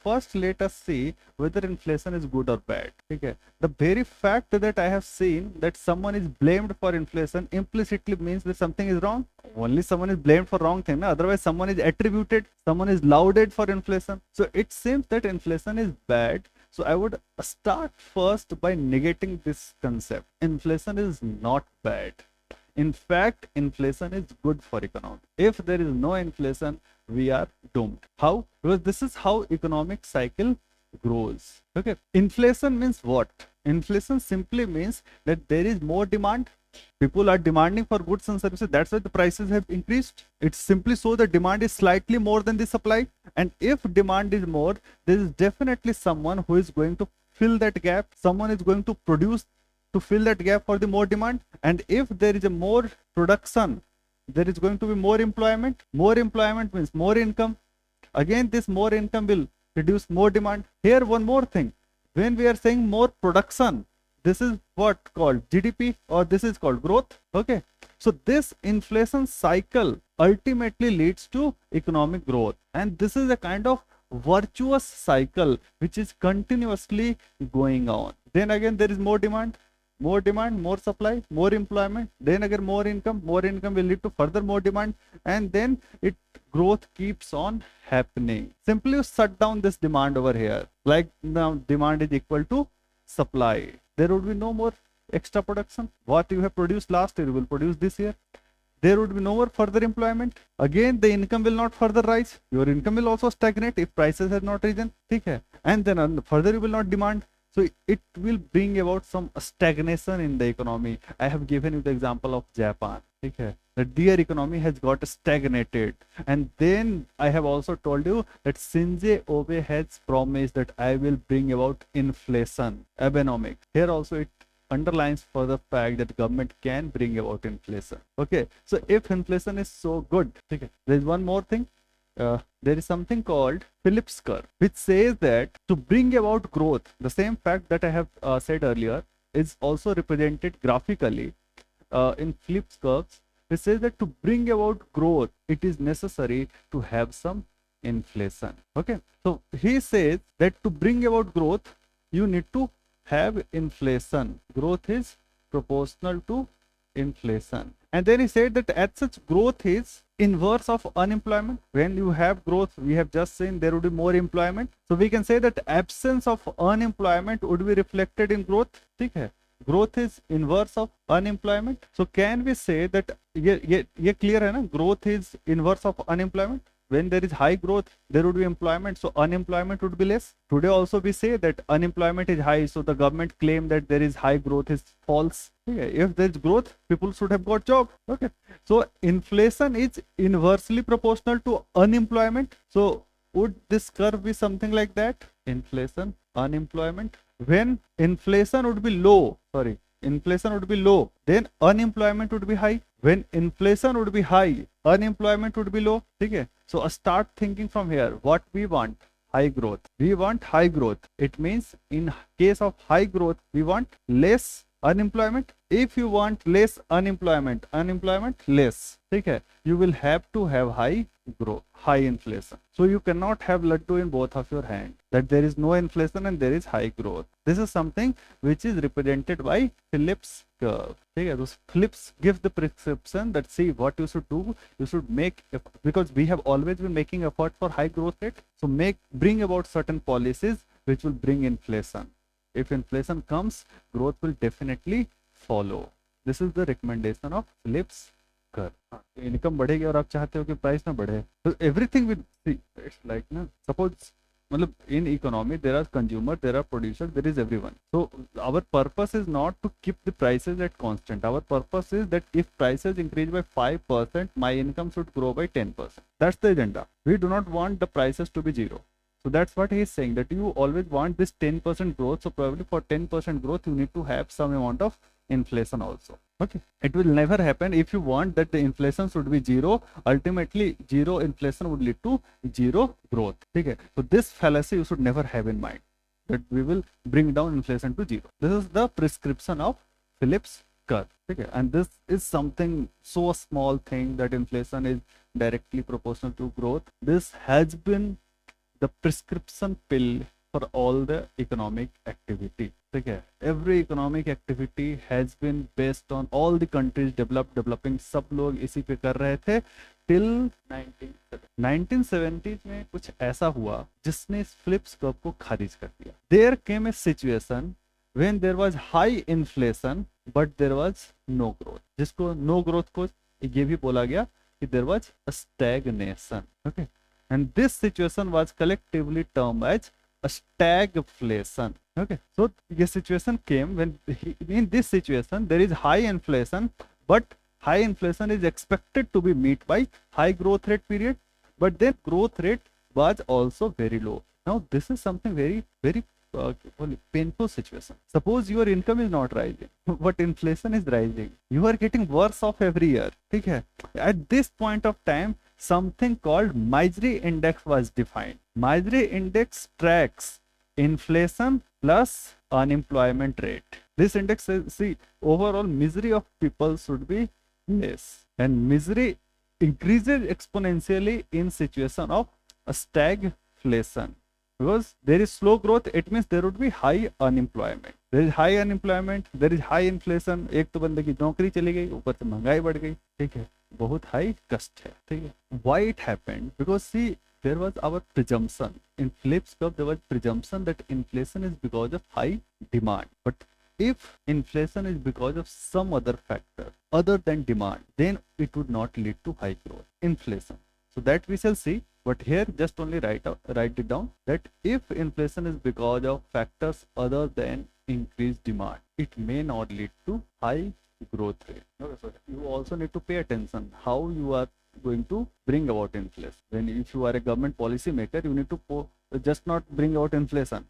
first let us see whether inflation is good or bad. Okay, the very fact that I have seen that someone is blamed for inflation implicitly means that something is wrong. Only someone is blamed for wrong thing, otherwise someone is attributed, someone is lauded for inflation. So it seems that inflation is bad. So I would start first by negating this concept. Inflation is not bad. In fact, inflation is good for economy. If there is no inflation, we are doomed. How? Because this is how economic cycle grows. Okay. Inflation means what? Inflation simply means that there is more demand. People are demanding for goods and services. That's why the prices have increased. It's simply so the demand is slightly more than the supply. And if demand is more, there is definitely someone who is going to fill that gap. Someone is going to produce to fill that gap for the more demand. And if there is a more production, there is going to be more employment. More employment means more income. Again, this more income will produce more demand. Here, one more thing. When we are saying more production, this is what called GDP, or this is called growth. Okay. So this inflation cycle ultimately leads to economic growth. And this is a kind of virtuous cycle which is continuously going on. Then again, there is more demand, more supply, more employment, then again more income will lead to further more demand, and then it growth keeps on happening. Simply you shut down this demand over here, like now demand is equal to supply. There would be no more extra production. What you have produced last year, you will produce this year. There would be no more further employment. Again, the income will not further rise. Your income will also stagnate if prices have not risen. Okay? And then further you will not demand. So it will bring about some stagnation in the economy. I have given you the example of Japan. Okay? That their economy has got stagnated. And then I have also told you that Shinzo Abe has promised that I will bring about inflation, Abenomics. Here also it underlines for the fact that government can bring about inflation. Okay, so if inflation is so good, okay, there is one more thing. There is something called Phillips curve, which says that to bring about growth, the same fact that I have said earlier is also represented graphically in Phillips curves. It says that to bring about growth, it is necessary to have some inflation. Okay, so he says that to bring about growth, you need to have inflation. Growth is proportional to inflation. And then he said that as such, growth is inverse of unemployment. When you have growth, we have just seen there would be more employment. So we can say that absence of unemployment would be reflected in growth. Okay? Growth is inverse of unemployment. So can we say that ये clear है ना? Growth is inverse of unemployment. When there is high growth, there would be employment, so unemployment would be less. Today also we say that unemployment is high, so the government claim that there is high growth is false. Okay. If there is growth, people should have got job. Okay. So inflation is inversely proportional to unemployment. So would this curve be something like that? Inflation, unemployment. When inflation would be low, then unemployment would be high. When inflation would be high, unemployment would be low. Okay? So start thinking from here. What we want? High growth. We want high growth. It means in case of high growth, we want less unemployment. If you want less unemployment less. Okay? You will have to have high growth, high inflation. So you cannot have laddu in both of your hands. That there is no inflation and there is high growth. This is something which is represented by Phillips curve. Okay, those Phillips give the prescription that see what you should do. You should make, because we have always been making effort for high growth rate. So bring about certain policies which will bring inflation. If inflation comes, growth will definitely follow. This is the recommendation of Phillips curve. Income बढ़ेगी और आप चाहते हो कि price ना बढ़े, तो everything will see it's like ना, सपोज मतलब in economy there are consumers, there are producers, there is everyone. So our purpose is not to keep the prices at constant. Our purpose is that if prices increase by 5%, my income should grow by 10%. That's the agenda. We do not want the prices to be zero. So that's what he is saying, that you always want this 10% growth. So probably for 10% growth, you need to have some amount of inflation also. Okay, it will never happen. If you want that the inflation should be zero, ultimately zero inflation would lead to zero growth. Okay, so this fallacy you should never have in mind, that we will bring down inflation to zero. This is the prescription of Phillips curve. Okay, and this is something so small thing that inflation is directly proportional to growth. This has been the prescription pill for all the economic activity. ठीक है, every economic activity has been based on all the countries developed, developing, सब लोग इसी पे कर रहे थे till 1970s में कुछ ऐसा हुआ जिसने इस फ्लिप्स कर्व को खारिज कर दिया. There came a situation when there was high inflation but there was no growth, जिसको no growth को ये भी बोला गया कि there was a stagnation. Okay, and this situation was collectively termed as a stagflation. Okay, so the situation came when in this situation there is high inflation, but high inflation is expected to be met by high growth rate period, but then growth rate was also very low. Now this is something very painful situation. Suppose your income is not rising, but inflation is rising. You are getting worse off every year. ठीक है? At this point of time, something called misery index was defined. Misery index tracks inflation plus unemployment rate. This index says, see, overall misery of people should be less, and misery increases exponentially in situation of a stagflation. Because there is slow growth, it means there would be high unemployment. There is high unemployment, there is high inflation. एक तो बंदे की नौकरी चली गई, ऊपर से महंगाई बढ़ गई. ठीक है, बहुत हाई कस्ट है. ठीक है, why it happened? Because see, there was our presumption in Phillips curve. There was presumption that inflation is because of high demand. But if inflation is because of some other factor other than demand, then it would not lead to high growth. Inflation. So that we shall see. But here just only write it down that if inflation is because of factors other than increased demand, it may not lead to high growth rate. Okay, so you also need to pay attention how you are going to bring about inflation. When if you are a government policy maker, you need to just not bring about inflation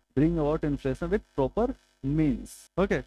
with proper means. Okay,